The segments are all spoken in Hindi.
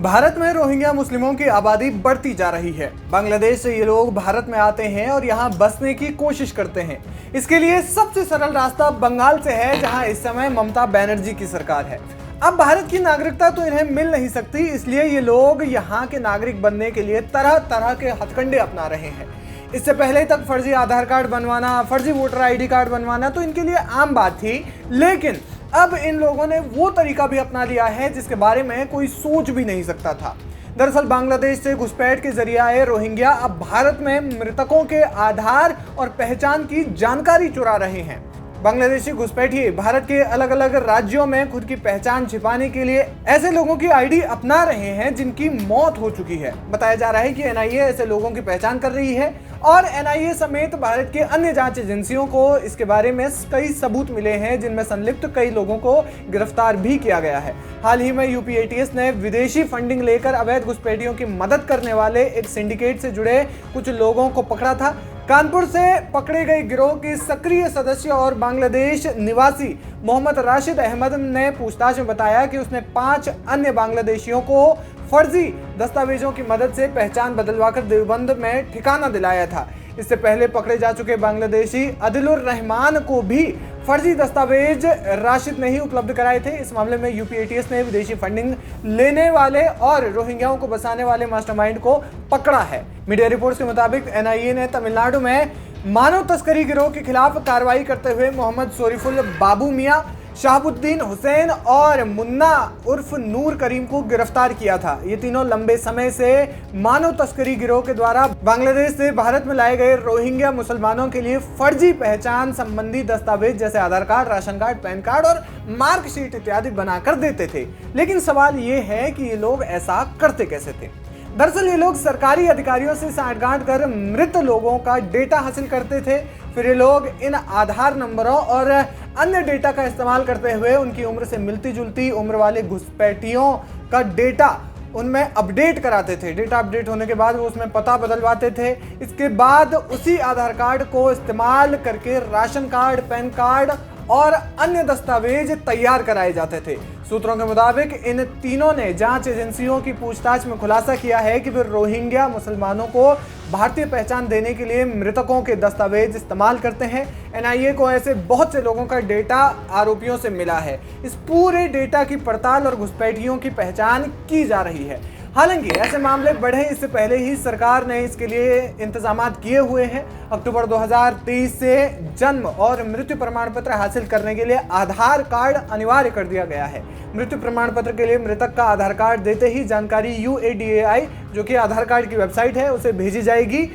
भारत में रोहिंग्या मुस्लिमों की आबादी बढ़ती जा रही है। बांग्लादेश से ये लोग भारत में आते हैं और यहाँ बसने की कोशिश करते हैं। इसके लिए सबसे सरल रास्ता बंगाल से है, जहाँ इस समय ममता बनर्जी की सरकार है। अब भारत की नागरिकता तो इन्हें मिल नहीं सकती, इसलिए ये लोग यहाँ के नागरिक बनने के लिए तरह तरह के हथकंडे अपना रहे हैं। इससे पहले तक फर्जी आधार कार्ड बनवाना, फर्जी वोटर आईडी कार्ड बनवाना तो इनके लिए आम बात थी, लेकिन अब इन लोगों ने वो तरीका भी अपना लिया है जिसके बारे में कोई सोच भी नहीं सकता था। दरअसल बांग्लादेश से घुसपैठ के जरिए आए रोहिंग्या अब भारत में मृतकों के आधार और पहचान की जानकारी चुरा रहे हैं। बांग्लादेशी घुसपैठिए भारत के अलग अलग राज्यों में खुद की पहचान छिपाने के लिए ऐसे लोगों की आईडी अपना रहे हैं जिनकी मौत हो चुकी है। बताया जा रहा है कि एनआईए ऐसे लोगों की पहचान कर रही है और एनआईए समेत भारत के अन्य जांच एजेंसियों को इसके बारे में कई सबूत मिले हैं, जिनमें संलिप्त कई लोगों को गिरफ्तार भी किया गया है। हाल ही में यूपी एटीएस ने विदेशी फंडिंग लेकर अवैध घुसपैठियों की मदद करने वाले एक सिंडिकेट से जुड़े कुछ लोगों को पकड़ा था। कानपुर से पकड़े गए गिरोह के सक्रिय सदस्य और बांग्लादेश निवासी मोहम्मद राशिद अहमद ने पूछताछ में बताया कि उसने 5 अन्य बांग्लादेशियों को फर्जी दस्तावेजों की मदद से पहचान बदलवाकर देवबंद में ठिकाना दिलाया था। इससे पहले पकड़े जा चुके बांग्लादेशी अदिलुर रहमान को भी फर्जी दस्तावेज राशिद ने ही उपलब्ध कराए थे। इस मामले में यूपी एटीएस ने विदेशी फंडिंग लेने वाले और रोहिंग्याओं को बसाने वाले मास्टरमाइंड को पकड़ा है। मीडिया रिपोर्ट्स के मुताबिक एनआईए ने तमिलनाडु में मानव तस्करी गिरोह के खिलाफ कार्रवाई करते हुए मोहम्मद शोरिफुल बाबू मियां, शहाबुद्दीन हुसैन और मुन्ना उर्फ नूर करीम को गिरफ्तार किया था। ये तीनों लंबे समय से मानव तस्करी गिरोह के द्वारा बांग्लादेश से भारत में लाए गए रोहिंग्या मुसलमानों के लिए फर्जी पहचान संबंधी दस्तावेज जैसे Aadhaar card, ration card, PAN card और मार्कशीट इत्यादि बनाकर देते थे। लेकिन सवाल ये है कि ये लोग ऐसा करते कैसे थे। दरअसल ये लोग सरकारी अधिकारियों से सांठगांठ कर मृत लोगों का डेटा हासिल करते थे। फिर ये लोग इन आधार नंबरों और अन्य डेटा का इस्तेमाल करते हुए उनकी उम्र से मिलती जुलती उम्र वाले घुसपैठियों का डेटा उनमें अपडेट कराते थे। डेटा अपडेट होने के बाद वो उसमें पता बदलवाते थे। इसके बाद उसी आधार कार्ड को इस्तेमाल करके राशन कार्ड, पैन कार्ड और अन्य दस्तावेज तैयार कराए जाते थे। सूत्रों के मुताबिक इन तीनों ने जांच एजेंसियों की पूछताछ में खुलासा किया है कि वे रोहिंग्या मुसलमानों को भारतीय पहचान देने के लिए मृतकों के दस्तावेज इस्तेमाल करते हैं। एनआईए को ऐसे बहुत से लोगों का डेटा आरोपियों से मिला है। इस पूरे डेटा की पड़ताल और घुसपैठियों की पहचान की जा रही है। हालांकि ऐसे मामले बढ़े इससे पहले ही सरकार ने इसके लिए इंतजाम किए हुए हैं। अक्टूबर 2023 से जन्म और मृत्यु प्रमाण पत्र हासिल करने के लिए आधार कार्ड अनिवार्य कर दिया गया है। मृत्यु प्रमाण पत्र के लिए मृतक का आधार कार्ड देते ही जानकारी UADAI, जो कि आधार कार्ड की वेबसाइट है, उसे भेजी जाएगी।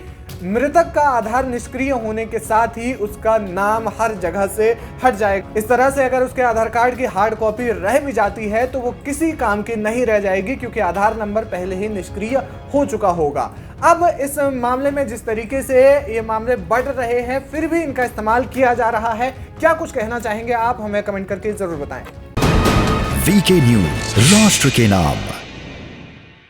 मृतक का आधार निष्क्रिय होने के साथ ही उसका नाम हर जगह से हट जाएगा। इस तरह से अगर उसके आधार कार्ड की हार्ड कॉपी रह भी जाती है तो वो किसी काम की नहीं रह जाएगी, क्योंकि आधार नंबर पहले ही निष्क्रिय हो चुका होगा। अब इस मामले में जिस तरीके से ये मामले बढ़ रहे हैं, फिर भी इनका इस्तेमाल किया जा रहा है। क्या कुछ कहना चाहेंगे आप, हमें कमेंट करके जरूर बताएं। VK न्यूज, राष्ट्र के नाम।